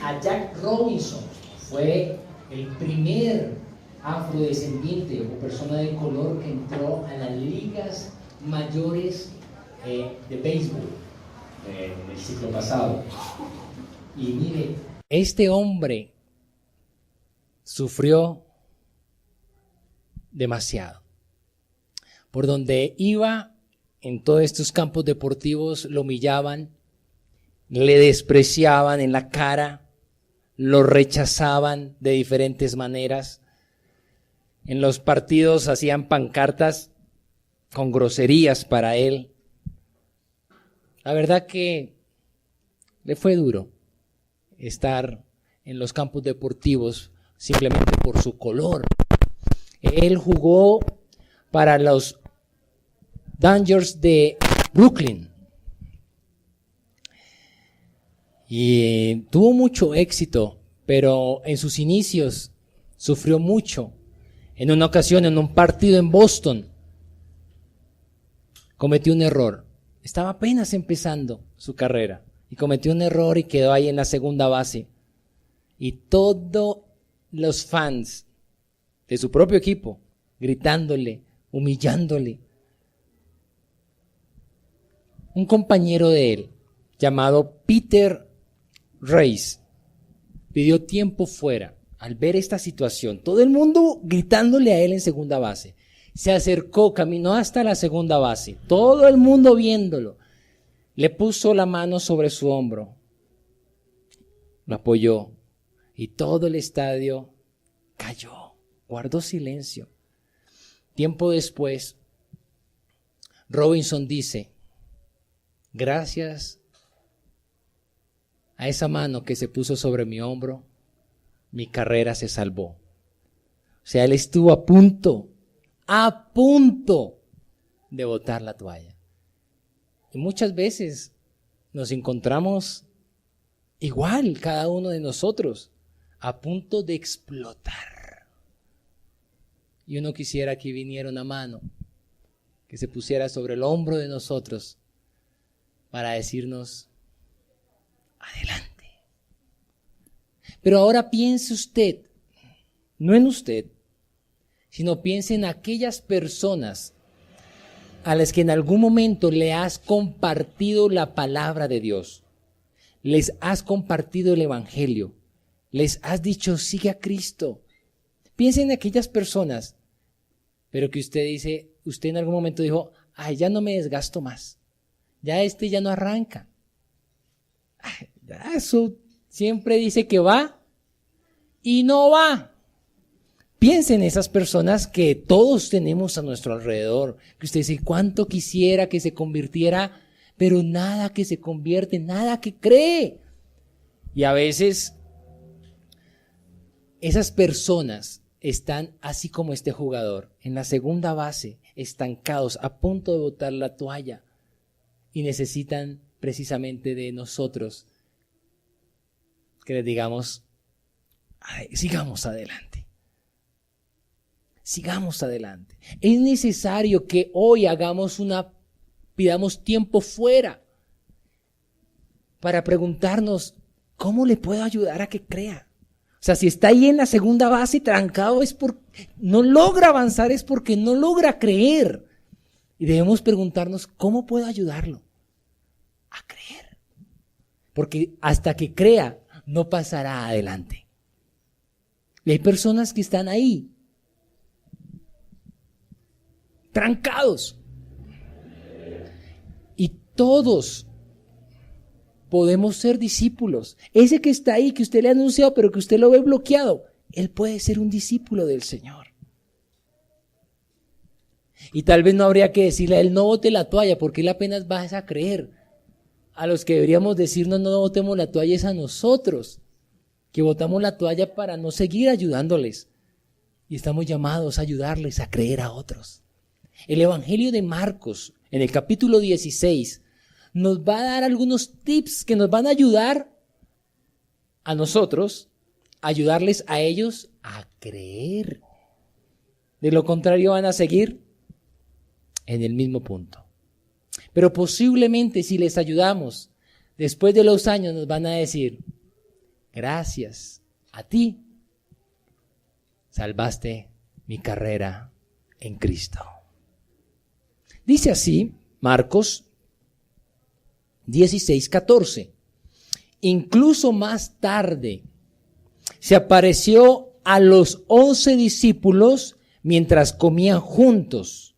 a Jack Robinson. Fue el primer afrodescendiente o persona de color que entró a las ligas mayores de béisbol del siglo pasado. Y mire, este hombre sufrió demasiado. Por donde iba, en todos estos campos deportivos, lo humillaban, le despreciaban en la cara, lo rechazaban de diferentes maneras. En los partidos hacían pancartas con groserías para él. La verdad que le fue duro estar en los campos deportivos simplemente por su color. Él jugó para los Dodgers de Brooklyn y tuvo mucho éxito, pero en sus inicios sufrió mucho. En una ocasión, en un partido en Boston, cometió un error. Estaba apenas empezando su carrera y cometió un error y quedó ahí en la segunda base. Y todos los fans de su propio equipo gritándole, humillándole. Un compañero de él, llamado Peter Reyes, pidió tiempo fuera. Al ver esta situación, todo el mundo gritándole a él en segunda base, se acercó, caminó hasta la segunda base, todo el mundo viéndolo, le puso la mano sobre su hombro, lo apoyó y todo el estadio cayó, guardó silencio. Tiempo después, Robinson dice: gracias a esa mano que se puso sobre mi hombro, mi carrera se salvó. O sea, él estuvo a punto de botar la toalla. Y muchas veces nos encontramos igual, cada uno de nosotros, a punto de explotar. Y uno quisiera que viniera una mano, que se pusiera sobre el hombro de nosotros para decirnos: adelante. Pero ahora piense usted, no en usted, sino piense en aquellas personas a las que en algún momento le has compartido la palabra de Dios, les has compartido el evangelio, les has dicho sigue a Cristo. Piense en aquellas personas, pero que usted dice, usted en algún momento dijo: ay, ya no me desgasto más, ya ya no arranca. Ay, ya eso siempre dice que va y no va. Piense en esas personas que todos tenemos a nuestro alrededor, que usted dice cuánto quisiera que se convirtiera, pero nada que se convierte, nada que cree. Y a veces esas personas están así como este jugador, en la segunda base, estancados, a punto de botar la toalla, y necesitan precisamente de nosotros que les digamos: ay, sigamos adelante. Sigamos adelante. Es necesario que hoy pidamos tiempo fuera para preguntarnos: ¿cómo le puedo ayudar a que crea? O sea, si está ahí en la segunda base trancado, no logra avanzar, es porque no logra creer. Y debemos preguntarnos: ¿cómo puedo ayudarlo a creer? Porque hasta que crea, no pasará adelante. Y hay personas que están ahí, trancados. Y todos podemos ser discípulos. Ese que está ahí, que usted le ha anunciado, pero que usted lo ve bloqueado, él puede ser un discípulo del Señor. Y tal vez no habría que decirle a él: no bote la toalla, porque él apenas va a creer. A los que deberíamos decirnos: no botemos la toalla, es a nosotros, que botamos la toalla para no seguir ayudándoles. Y estamos llamados a ayudarles a creer a otros. El Evangelio de Marcos, en el capítulo 16, nos va a dar algunos tips que nos van a ayudar a nosotros, a ayudarles a ellos a creer. De lo contrario, van a seguir en el mismo punto. Pero posiblemente si les ayudamos, después de los años nos van a decir: gracias a ti, salvaste mi carrera en Cristo. Dice así Marcos 16:14. Incluso más tarde se apareció a los 11 discípulos mientras comían juntos.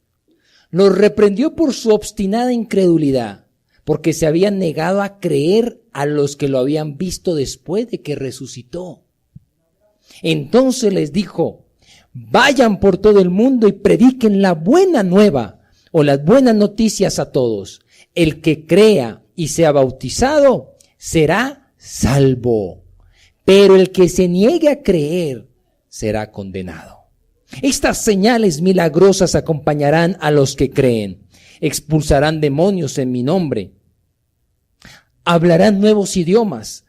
Los reprendió por su obstinada incredulidad, porque se habían negado a creer a los que lo habían visto después de que resucitó. Entonces les dijo: vayan por todo el mundo y prediquen la buena nueva o las buenas noticias a todos. El que crea y sea bautizado será salvo, pero el que se niegue a creer será condenado. Estas señales milagrosas acompañarán a los que creen. Expulsarán demonios en mi nombre. Hablarán nuevos idiomas.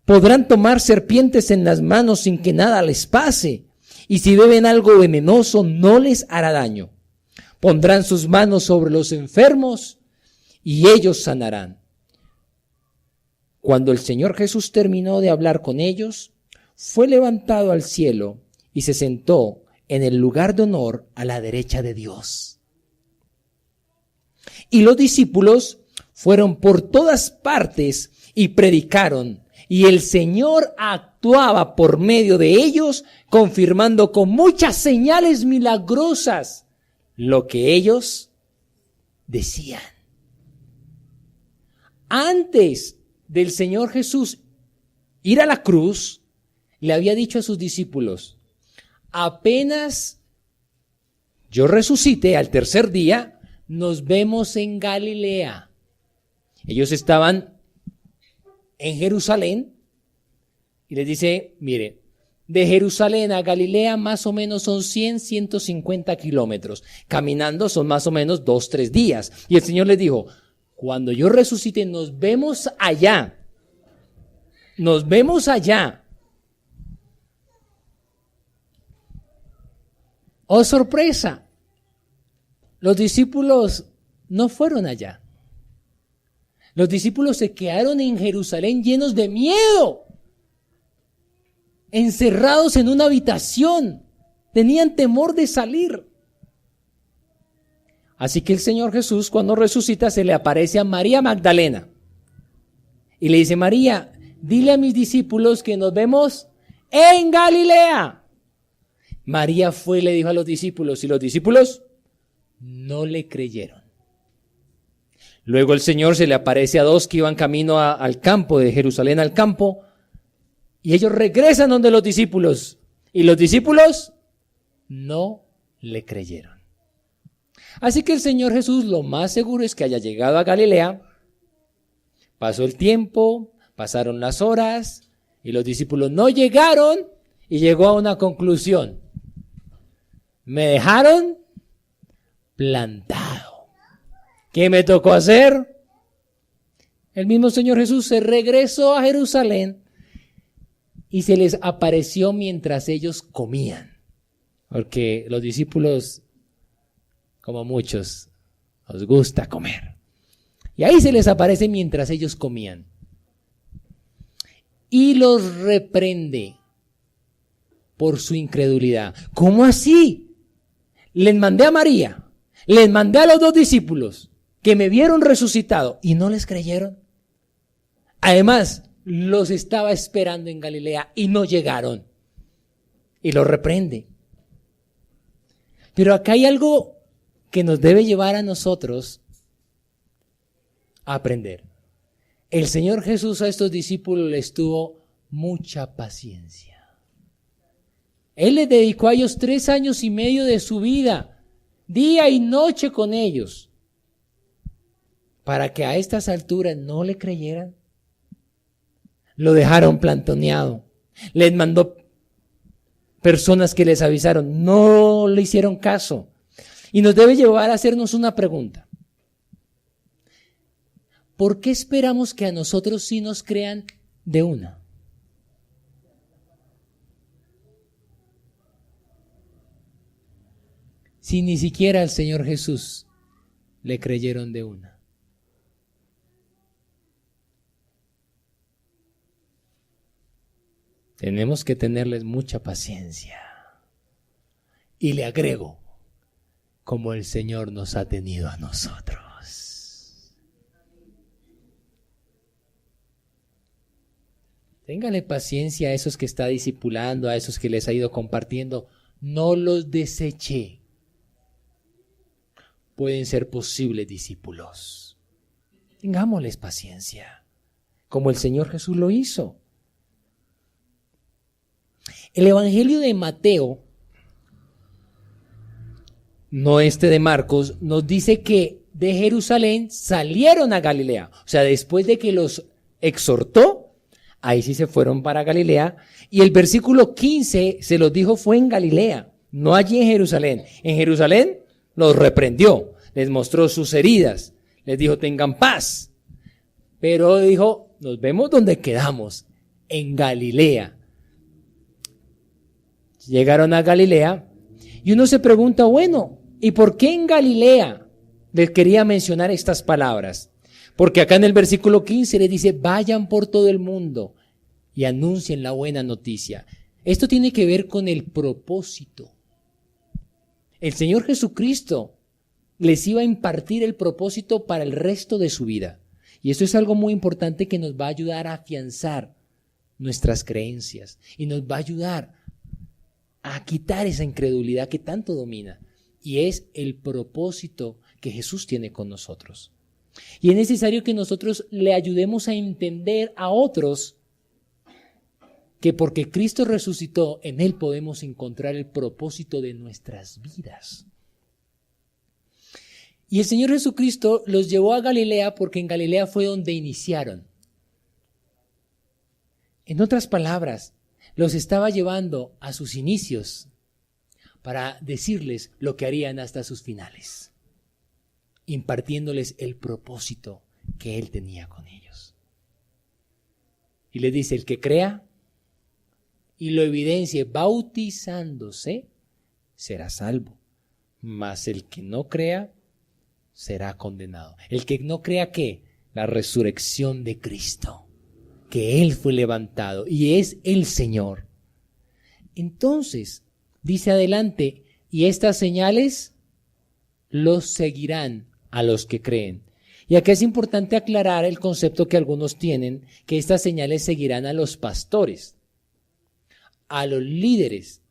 Podrán tomar serpientes en las manos sin que nada les pase. Y si beben algo venenoso, no les hará daño. Pondrán sus manos sobre los enfermos y ellos sanarán. Cuando el Señor Jesús terminó de hablar con ellos, fue levantado al cielo y se sentó en el lugar de honor a la derecha de Dios. Y los discípulos fueron por todas partes y predicaron, y el Señor actuaba por medio de ellos, confirmando con muchas señales milagrosas lo que ellos decían. Antes del Señor Jesús ir a la cruz, le había dicho a sus discípulos: apenas yo resucite al tercer día, nos vemos en Galilea. Ellos estaban en Jerusalén y les dice: mire, de Jerusalén a Galilea más o menos son 150 kilómetros. Caminando son más o menos 2-3 días. Y el Señor les dijo: cuando yo resucite, nos vemos allá. Nos vemos allá. ¡Oh, sorpresa! Los discípulos no fueron allá. Los discípulos se quedaron en Jerusalén llenos de miedo, encerrados en una habitación. Tenían temor de salir. Así que el Señor Jesús, cuando resucita, se le aparece a María Magdalena y le dice: María, dile a mis discípulos que nos vemos en Galilea. María fue y le dijo a los discípulos, y los discípulos no le creyeron. Luego el Señor se le aparece a dos que iban camino al campo, de Jerusalén al campo, y ellos regresan donde los discípulos, y los discípulos no le creyeron. Así que el Señor Jesús, lo más seguro es que haya llegado a Galilea. Pasó el tiempo, pasaron las horas, y los discípulos no llegaron, y llegó a una conclusión: me dejaron plantado. ¿Qué me tocó hacer? El mismo Señor Jesús se regresó a Jerusalén y se les apareció mientras ellos comían. Porque los discípulos, como muchos, nos gusta comer. Y ahí se les aparece mientras ellos comían. Y los reprende por su incredulidad. ¿Cómo así? Les mandé a María, les mandé a los dos discípulos que me vieron resucitado y no les creyeron. Además, los estaba esperando en Galilea y no llegaron. Y los reprende. Pero acá hay algo que nos debe llevar a nosotros a aprender. El Señor Jesús a estos discípulos les tuvo mucha paciencia. Él les dedicó a ellos 3 años y medio de su vida, día y noche con ellos, para que a estas alturas no le creyeran. Lo dejaron plantoneado. Les mandó personas que les avisaron, no le hicieron caso. Y nos debe llevar a hacernos una pregunta. ¿Por qué esperamos que a nosotros sí nos crean de una? Si ni siquiera al Señor Jesús le creyeron de una. Tenemos que tenerles mucha paciencia. Y le agrego, como el Señor nos ha tenido a nosotros. Téngale paciencia a esos que está discipulando, a esos que les ha ido compartiendo. No los deseche. Pueden ser posibles discípulos. Tengámosles paciencia, como el Señor Jesús lo hizo. El Evangelio de Mateo, no este de Marcos, nos dice que de Jerusalén salieron a Galilea. O sea, después de que los exhortó, ahí sí se fueron para Galilea. Y el versículo 15 se los dijo fue en Galilea, no allí en Jerusalén. En Jerusalén los reprendió, les mostró sus heridas, les dijo tengan paz. Pero dijo, nos vemos donde quedamos, en Galilea. Llegaron a Galilea y uno se pregunta, bueno, ¿y por qué en Galilea les quería mencionar estas palabras? Porque acá en el versículo 15 les dice, vayan por todo el mundo y anuncien la buena noticia. Esto tiene que ver con el propósito. El Señor Jesucristo les iba a impartir el propósito para el resto de su vida. Y esto es algo muy importante que nos va a ayudar a afianzar nuestras creencias y nos va a ayudar a quitar esa incredulidad que tanto domina. Y es el propósito que Jesús tiene con nosotros. Y es necesario que nosotros le ayudemos a entender a otros que porque Cristo resucitó, en Él podemos encontrar el propósito de nuestras vidas. Y el Señor Jesucristo los llevó a Galilea porque en Galilea fue donde iniciaron. En otras palabras, los estaba llevando a sus inicios para decirles lo que harían hasta sus finales, impartiéndoles el propósito que Él tenía con ellos. Y les dice, el que crea y lo evidencie bautizándose, será salvo. Mas el que no crea, será condenado. El que no crea, ¿qué? La resurrección de Cristo, que Él fue levantado y es el Señor. Entonces, dice adelante, y estas señales los seguirán a los que creen. Y aquí es importante aclarar el concepto que algunos tienen, que estas señales seguirán a los pastores, a los líderes.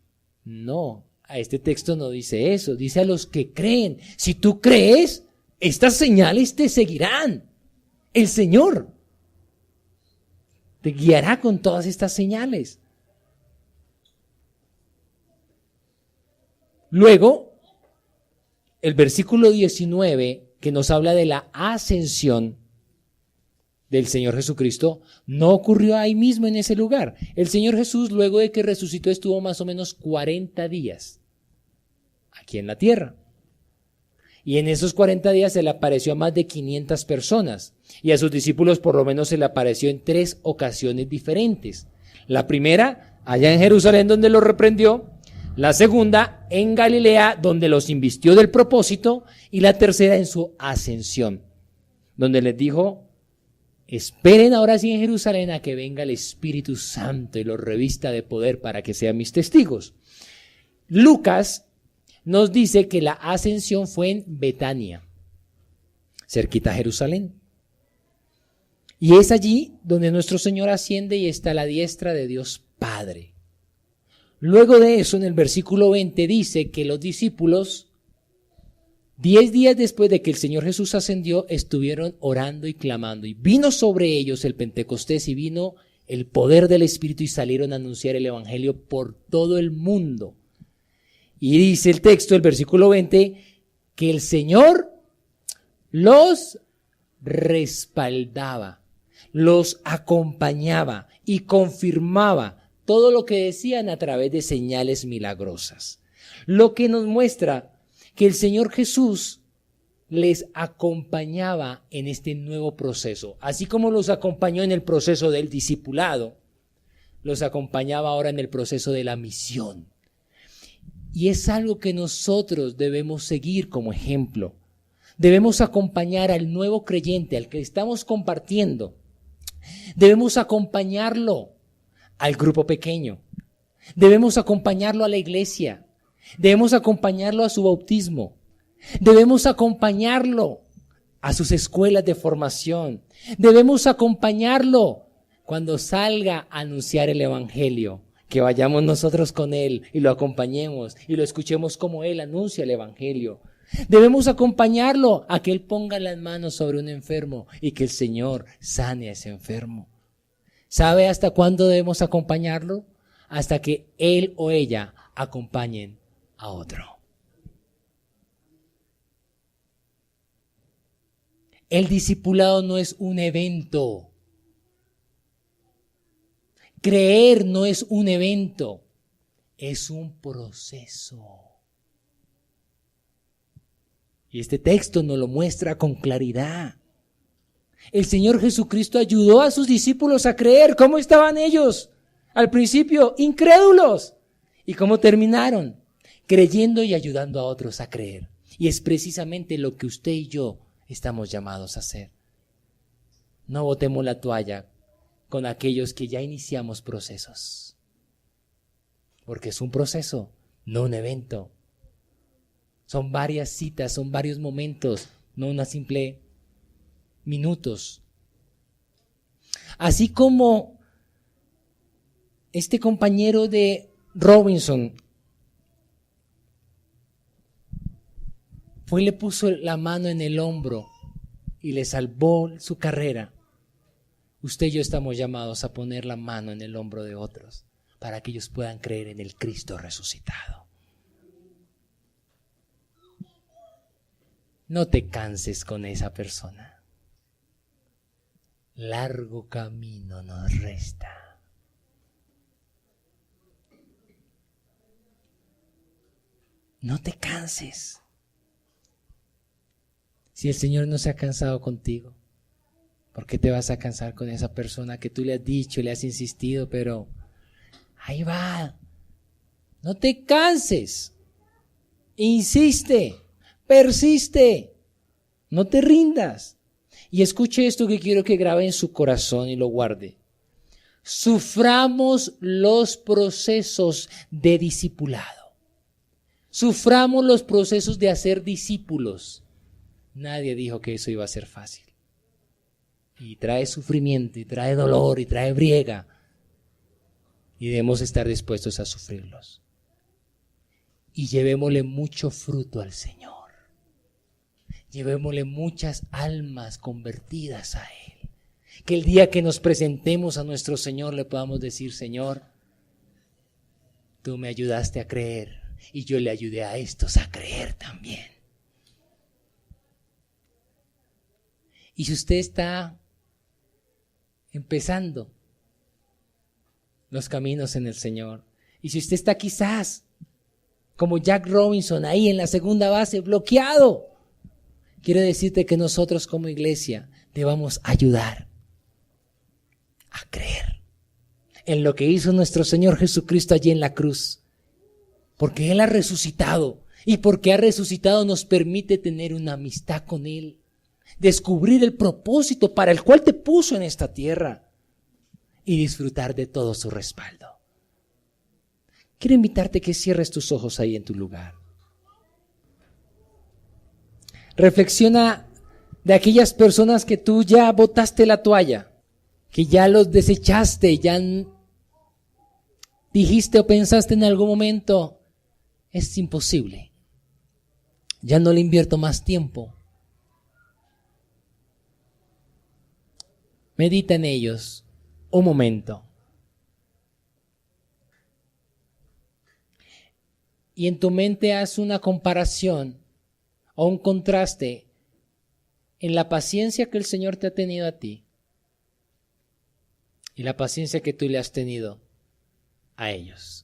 No, a este texto no dice eso, dice a los que creen. Si tú crees, estas señales te seguirán. El Señor te guiará con todas estas señales. Luego, el versículo 19, que nos habla de la ascensión del Señor Jesucristo, no ocurrió ahí mismo en ese lugar. El Señor Jesús, luego de que resucitó, estuvo más o menos 40 días aquí en la tierra. Y en esos 40 días se le apareció a más de 500 personas. Y a sus discípulos por lo menos se le apareció en 3 ocasiones diferentes. La primera, allá en Jerusalén, donde los reprendió. La segunda, en Galilea, donde los invistió del propósito. Y la tercera, en su ascensión, donde les dijo, esperen ahora sí en Jerusalén a que venga el Espíritu Santo y los revista de poder para que sean mis testigos. Lucas nos dice que la ascensión fue en Betania, cerquita a Jerusalén. Y es allí donde nuestro Señor asciende y está a la diestra de Dios Padre. Luego de eso, en el versículo 20 dice que los discípulos, 10 días después de que el Señor Jesús ascendió, estuvieron orando y clamando. Y vino sobre ellos el Pentecostés y vino el poder del Espíritu y salieron a anunciar el Evangelio por todo el mundo. Y dice el texto, el versículo 20, que el Señor los respaldaba, los acompañaba y confirmaba todo lo que decían a través de señales milagrosas. Lo que nos muestra que el Señor Jesús les acompañaba en este nuevo proceso. Así como los acompañó en el proceso del discipulado, los acompañaba ahora en el proceso de la misión. Y es algo que nosotros debemos seguir como ejemplo. Debemos acompañar al nuevo creyente, al que estamos compartiendo. Debemos acompañarlo al grupo pequeño. Debemos acompañarlo a la iglesia. Debemos acompañarlo a su bautismo. Debemos acompañarlo a sus escuelas de formación. Debemos acompañarlo cuando salga a anunciar el evangelio. Que vayamos nosotros con él y lo acompañemos y lo escuchemos como él anuncia el evangelio. Debemos acompañarlo a que él ponga las manos sobre un enfermo y que el Señor sane a ese enfermo. ¿Sabe hasta cuándo debemos acompañarlo? Hasta que él o ella acompañen a otro. El discipulado no es un evento. Creer no es un evento, es un proceso. Y este texto nos lo muestra con claridad. El Señor Jesucristo ayudó a sus discípulos a creer. ¿Cómo estaban ellos? Al principio, incrédulos. ¿Y cómo terminaron? Creyendo y ayudando a otros a creer. Y es precisamente lo que usted y yo estamos llamados a hacer. No botemos la toalla con aquellos que ya iniciamos procesos. Porque es un proceso, no un evento. Son varias citas, son varios momentos, no una simple minutos. Así como este compañero de Robinson fue y le puso la mano en el hombro y le salvó su carrera. Usted y yo estamos llamados a poner la mano en el hombro de otros para que ellos puedan creer en el Cristo resucitado. No te canses con esa persona. Largo camino nos resta. No te canses. Si el Señor no se ha cansado contigo, ¿por qué te vas a cansar con esa persona que tú le has dicho, le has insistido, pero ahí va? No te canses. Insiste, persiste, no te rindas. Y escuche esto que quiero que grabe en su corazón y lo guarde. Suframos los procesos de discipulado. Suframos los procesos de hacer discípulos. Nadie dijo que eso iba a ser fácil. Y trae sufrimiento, y trae dolor, y trae briega. Y debemos estar dispuestos a sufrirlos. Y llevémosle mucho fruto al Señor. Llevémosle muchas almas convertidas a Él. Que el día que nos presentemos a nuestro Señor le podamos decir: Señor, tú me ayudaste a creer y yo le ayudé a estos a creer también. Y si usted está empezando los caminos en el Señor, y si usted está quizás como Jack Robinson ahí en la segunda base bloqueado, quiero decirte que nosotros como iglesia te vamos a ayudar a creer en lo que hizo nuestro Señor Jesucristo allí en la cruz, porque Él ha resucitado, y porque ha resucitado nos permite tener una amistad con Él, descubrir el propósito para el cual te puso en esta tierra y disfrutar de todo su respaldo. Quiero invitarte que cierres tus ojos ahí en tu lugar. Reflexiona de aquellas personas que tú ya botaste la toalla, que ya los desechaste, ya dijiste o pensaste en algún momento: es imposible, ya no le invierto más tiempo. Medita en ellos un momento. Y en tu mente haz una comparación o un contraste en la paciencia que el Señor te ha tenido a ti y la paciencia que tú le has tenido a ellos.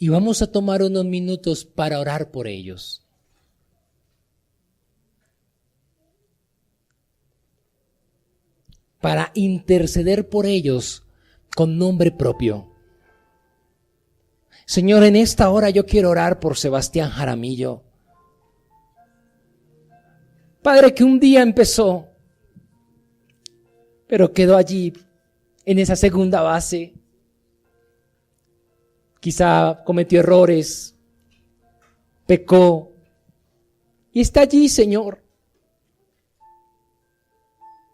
Y vamos a tomar unos minutos para orar por ellos. para interceder por ellos con nombre propio. Señor, en esta hora yo quiero orar por Sebastián Jaramillo. Padre, que un día empezó, pero quedó allí en esa segunda base. Quizá cometió errores, pecó y está allí, Señor.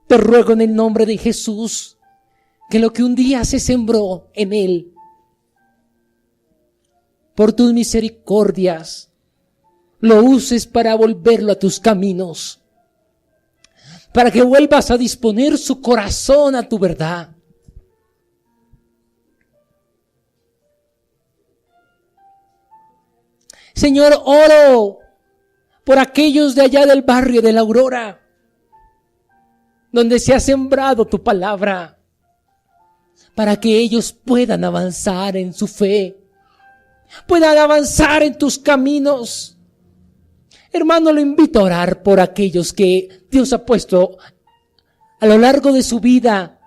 Te ruego en el nombre de Jesús que lo que un día se sembró en él, por tus misericordias, lo uses para volverlo a tus caminos, para que vuelvas a disponer su corazón a tu verdad. Señor, oro por aquellos de allá del barrio de la Aurora, donde se ha sembrado tu palabra, para que ellos puedan avanzar en su fe, puedan avanzar en tus caminos. Hermano, lo invito a orar por aquellos que Dios ha puesto a lo largo de su vida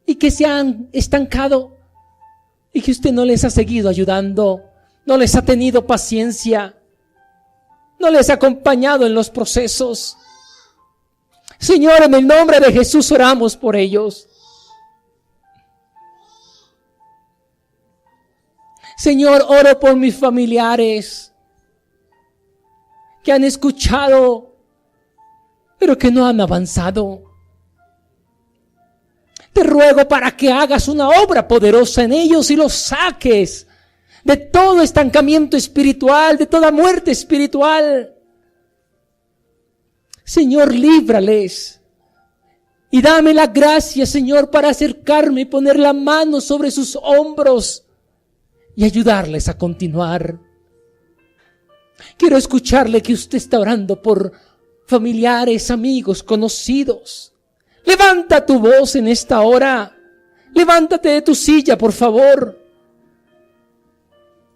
y que se han estancado y que usted no les ha seguido ayudando, no les ha tenido paciencia, no les ha acompañado en los procesos. Señor, en el nombre de Jesús oramos por ellos. Señor, oro por mis familiares que han escuchado, pero que no han avanzado. Te ruego para que hagas una obra poderosa en ellos y los saques de todo estancamiento espiritual, de toda muerte espiritual. Señor, líbrales y dame la gracia, Señor, para acercarme y poner la mano sobre sus hombros y ayudarles a continuar. Quiero escucharle que usted está orando por familiares, amigos, conocidos. Levanta tu voz en esta hora. Levántate de tu silla, por favor.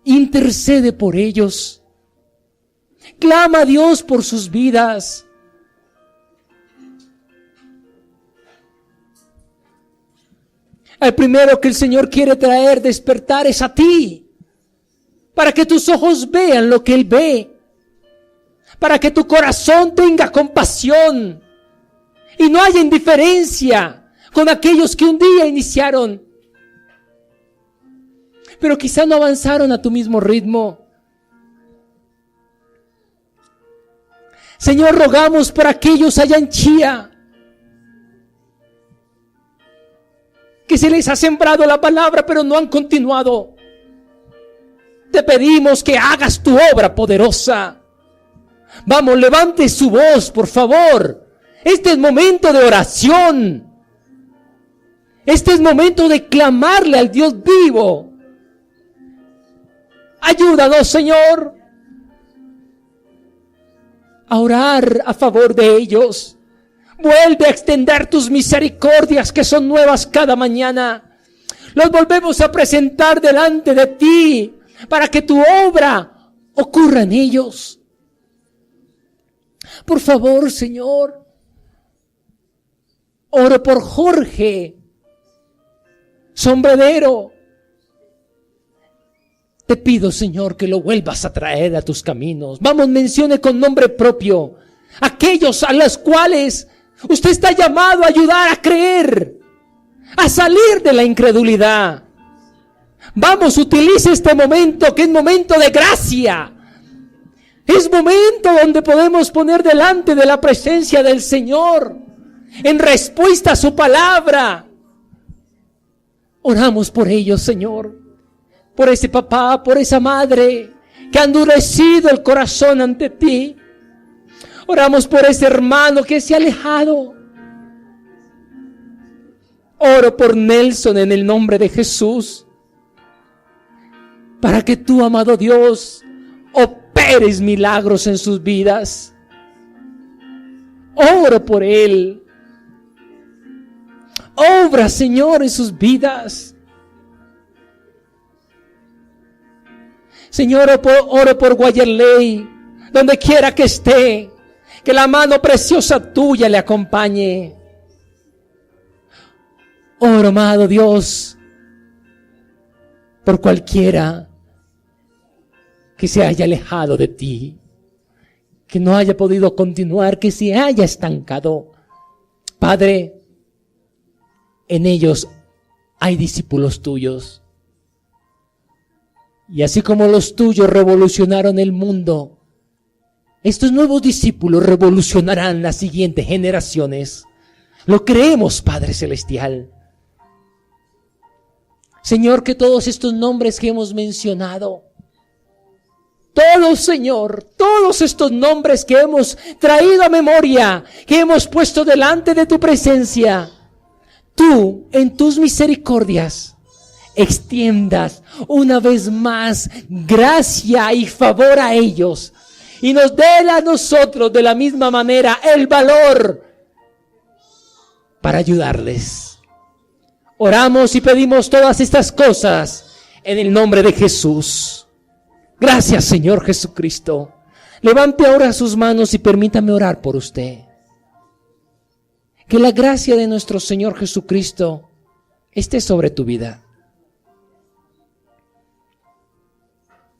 Intercede por ellos. Clama a Dios por sus vidas. El primero que el Señor quiere traer, despertar, es a ti, para que tus ojos vean lo que Él ve, para que tu corazón tenga compasión y no haya indiferencia con aquellos que un día iniciaron, pero quizá no avanzaron a tu mismo ritmo. Señor, rogamos por aquellos allá en Chía, que se les ha sembrado la palabra, pero no han continuado. Te pedimos que hagas tu obra poderosa. Vamos, levante su voz, por favor. Este es momento de oración. Este es momento de clamarle al Dios vivo. Ayúdanos, Señor, a orar a favor de ellos. Vuelve a extender tus misericordias que son nuevas cada mañana. Los volvemos a presentar delante de ti para que tu obra ocurra en ellos. Por favor, Señor, oro por Jorge Sombrero. Te pido, Señor, que lo vuelvas a traer a tus caminos. Vamos, mencione con nombre propio aquellos a los cuales usted está llamado a ayudar a creer, a salir de la incredulidad. Vamos, utilice este momento, que es momento de gracia. Es momento donde podemos poner delante de la presencia del Señor, en respuesta a su palabra. Oramos por ellos, Señor, por ese papá, por esa madre que ha endurecido el corazón ante ti. Oramos por ese hermano que se ha alejado. Oro por Nelson en el nombre de Jesús, para que tú, amado Dios, operes milagros en sus vidas. Oro por él. Obra, Señor, en sus vidas. Señor, oro por Guayerley, donde quiera que esté, que la mano preciosa tuya le acompañe. Oro, amado Dios, por cualquiera que se haya alejado de ti, que no haya podido continuar, que se haya estancado. Padre, en ellos hay discípulos tuyos. Y así como los tuyos revolucionaron el mundo, estos nuevos discípulos revolucionarán las siguientes generaciones. Lo creemos, Padre Celestial. Señor, que todos estos nombres que hemos mencionado, todos, Señor, todos estos nombres que hemos traído a memoria, que hemos puesto delante de tu presencia, tú, en tus misericordias, extiendas una vez más gracia y favor a ellos y nos dé a nosotros de la misma manera el valor para ayudarles. Oramos y pedimos todas estas cosas en el nombre de Jesús. Gracias, Señor Jesucristo. Levante ahora sus manos y permítame orar por usted. Que la gracia de nuestro Señor Jesucristo esté sobre tu vida.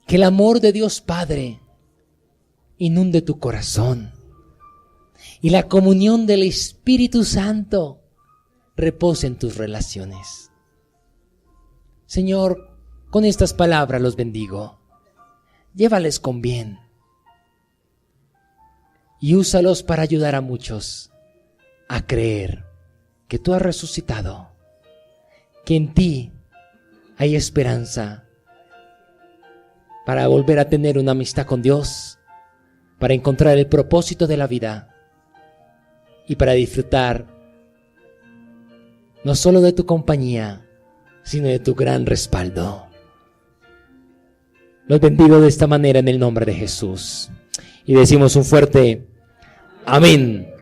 Que el amor de Dios Padre inunde tu corazón. Y la comunión del Espíritu Santo repose en tus relaciones. Señor, con estas palabras los bendigo. Llévales con bien. Y úsalos para ayudar a muchos a creer que tú has resucitado, que en ti hay esperanza para volver a tener una amistad con Dios, para encontrar el propósito de la vida y para disfrutar no solo de tu compañía, sino de tu gran respaldo. Los bendigo de esta manera en el nombre de Jesús. Y decimos un fuerte amén.